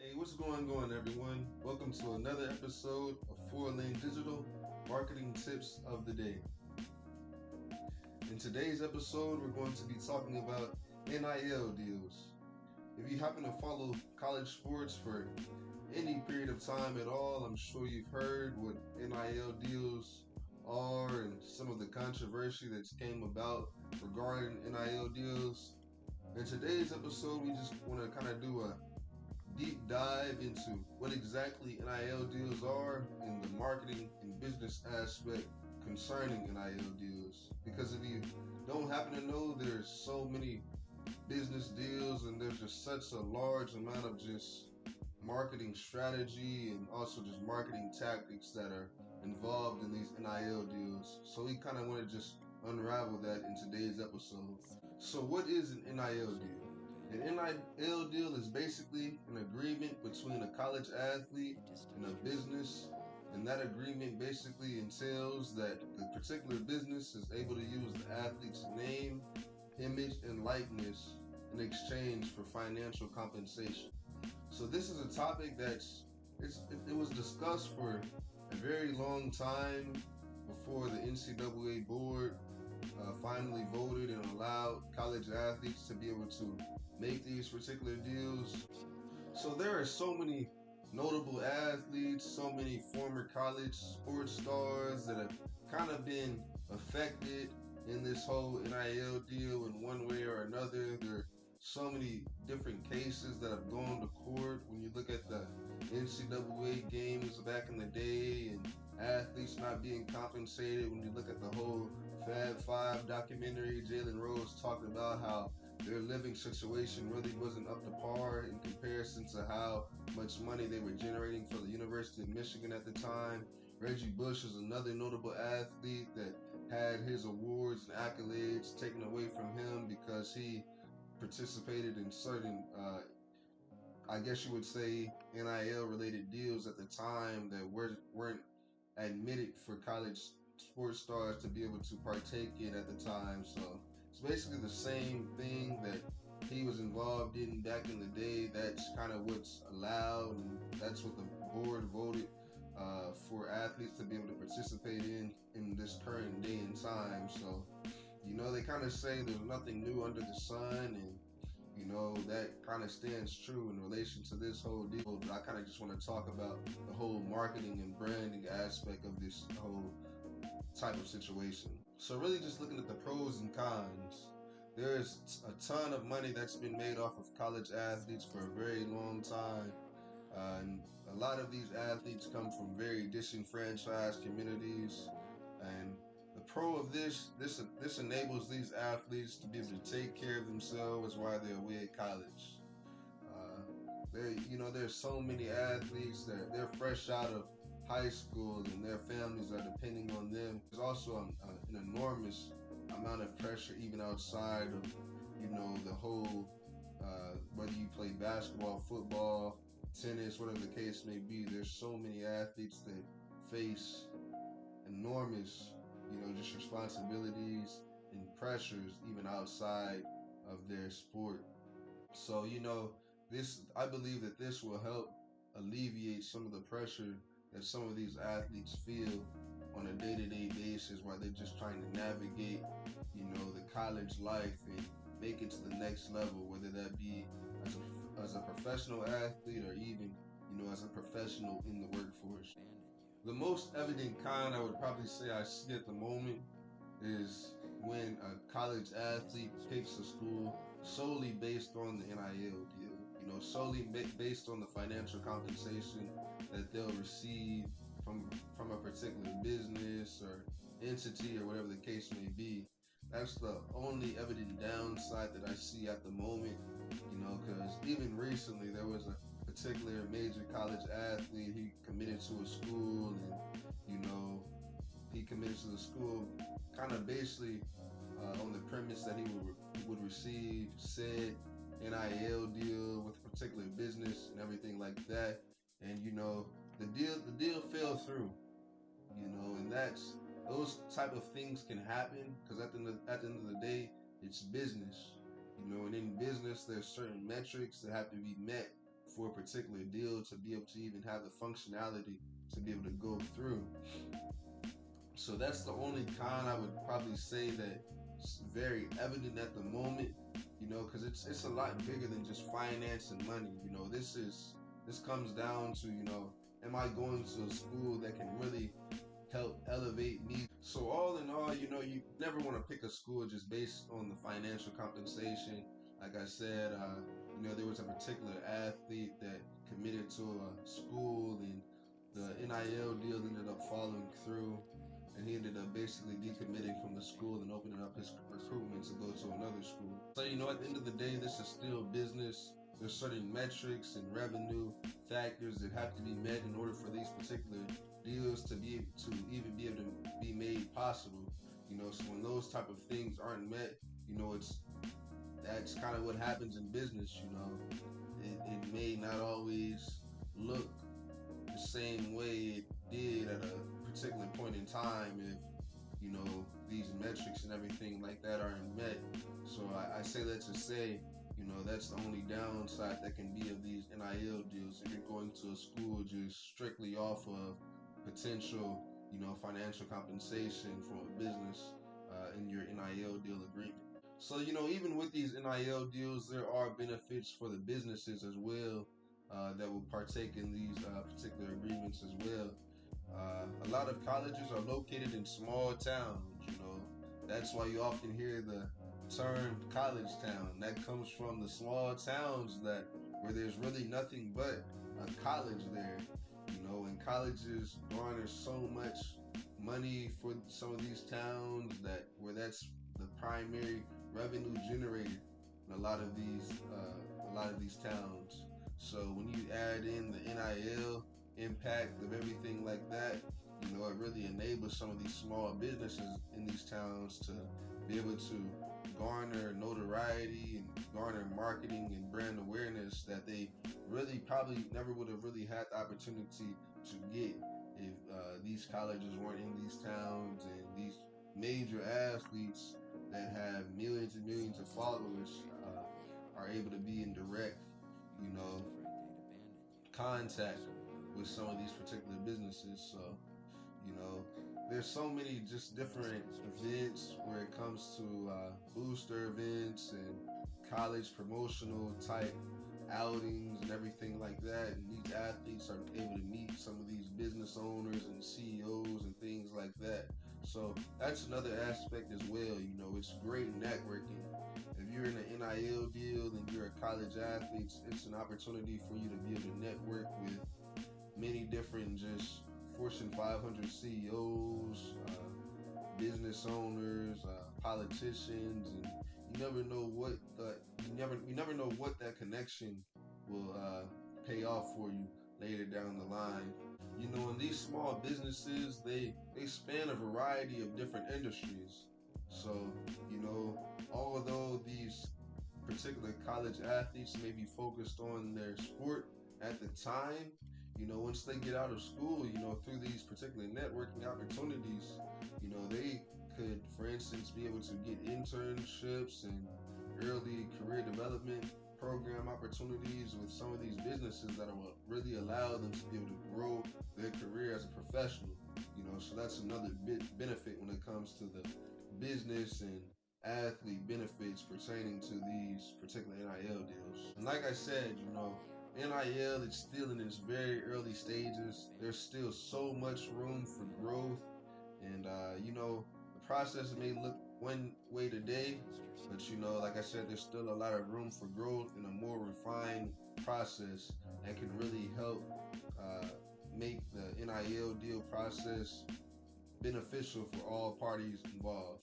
Hey, what's going on, everyone? Welcome to another episode of 4 Lane Digital Marketing Tips of the Day. In today's episode, we're going to be talking about NIL deals. If you happen to follow college sports for any period of time at all, I'm sure you've heard what NIL deals are and some of the controversy that's came about regarding NIL deals. In today's episode, we just want to kind of do a deep dive into what exactly NIL deals are and the marketing and business aspect concerning NIL deals. Because if you don't happen to know, there's so many business deals and there's just such a large amount of just marketing strategy and also just marketing tactics that are involved in these NIL deals. So we kind of want to just unravel that in today's episode. So what is an NIL deal? An NIL deal is basically an agreement between a college athlete and a business, and that agreement basically entails that the particular business is able to use the athlete's name, image, and likeness in exchange for financial compensation. So this is a topic it was discussed for a very long time before the NCAA board finally voted and allowed college athletes to be able to make these particular deals. So there are so many notable athletes, so many former college sports stars that have kind of been affected in this whole NIL deal in one way or another. There are so many different cases that have gone to court. When you look at the NCAA games back in the day and athletes not being compensated, when you look at the whole Fab Five documentary, Jalen Rose talked about how their living situation really wasn't up to par in comparison to how much money they were generating for the University of Michigan at the time. Reggie Bush is another notable athlete that had his awards and accolades taken away from him because he participated in certain, I guess you would say, NIL related deals at the time that weren't admitted for college sports stars to be able to partake in at the time. So it's basically the same thing that he was involved in back in the day. That's kind of what's allowed, and that's what the board voted for athletes to be able to participate in this current day and time. So, they kind of say there's nothing new under the sun, and that kind of stands true in relation to this whole deal. But I kind of just want to talk about the whole marketing and branding aspect of this whole type of situation. So really just looking at the pros and cons, there's a ton of money that's been made off of college athletes for a very long time. And a lot of these athletes come from very disenfranchised communities. And the pro of this enables these athletes to be able to take care of themselves while they're away at college. There's so many athletes that they're fresh out of high school and their families are depending on them. There's also an enormous amount of pressure even outside of, the whole, whether you play basketball, football, tennis, whatever the case may be. There's so many athletes that face enormous, just responsibilities and pressures even outside of their sport. So, I believe that this will help alleviate some of the pressure that some of these athletes feel on a day-to-day basis while they're just trying to navigate, the college life and make it to the next level, whether that be as a professional athlete or even, as a professional in the workforce. The most evident con I would probably say I see at the moment is when a college athlete picks a school solely based on the NIL deal. Solely based on the financial compensation that they'll receive from a particular business or entity or whatever the case may be. That's the only evident downside that I see at the moment, because even recently there was a particular major college athlete. He committed to a school and, he committed to the school kind of basically on the premise that he would receive said NIL deal with a particular business and everything like that. And the deal fell through. And those type of things can happen because at the end of the day, it's business. And in business there's certain metrics that have to be met for a particular deal to be able to even have the functionality to be able to go through. So that's the only con I would probably say that's very evident at the moment, because it's a lot bigger than just finance and money. This comes down to, am I going to a school that can really help elevate me? So all in all, you never want to pick a school just based on the financial compensation. Like I said, there was a particular athlete that committed to a school, and the NIL deal ended up falling through, and he ended up basically decommitting from the school and opening up his recruitment to go to another school. So, at the end of the day, this is still business. There's certain metrics and revenue factors that have to be met in order for these particular deals to even be able to be made possible. So when those type of things aren't met, that's kind of what happens in business. It may not always look the same way it did at a particular point in time if these metrics and everything like that aren't met. So I say that to say, that's the only downside that can be of these NIL deals. If you're going to a school just strictly off of potential, financial compensation from a business in your NIL deal agreement. So, even with these NIL deals, there are benefits for the businesses as well that will partake in these particular agreements as well. A lot of colleges are located in small towns, That's why you often hear the term college town. That comes from the small towns where there's really nothing but a college there, and colleges garner so much money for some of these towns where that's the primary revenue generator in a lot of these towns. So when you add in the NIL impact of everything like that, it really enables some of these small businesses in these towns to be able to garner notoriety and garner marketing and brand awareness that they really probably never would have really had the opportunity to get if these colleges weren't in these towns, and these major athletes that have millions and millions of followers are able to be in direct, contact with some of these particular businesses. So, there's so many just different events where it comes to booster events and college promotional type outings and everything like that. And these athletes are able to meet some of these business owners and CEOs and things like that. So that's another aspect as well. It's great networking. If you're in an NIL deal and you're a college athlete, it's an opportunity for you to be able to network with many different just Fortune 500 CEOs, business owners, politicians, and you never know what that connection will pay off for you later down the line. And these small businesses, they span a variety of different industries. So, although these particular college athletes may be focused on their sport at the time, once they get out of school, through these particular networking opportunities, they could, for instance, be able to get internships and early career development program opportunities with some of these businesses that will really allow them to be able to grow their career as a professional. So that's another benefit when it comes to the business and athlete benefits pertaining to these particular NIL deals. And like I said, NIL is still in its very early stages. There's still so much room for growth, and the process may look one way today, but like I said, there's still a lot of room for growth and a more refined process that can really help make the NIL deal process beneficial for all parties involved.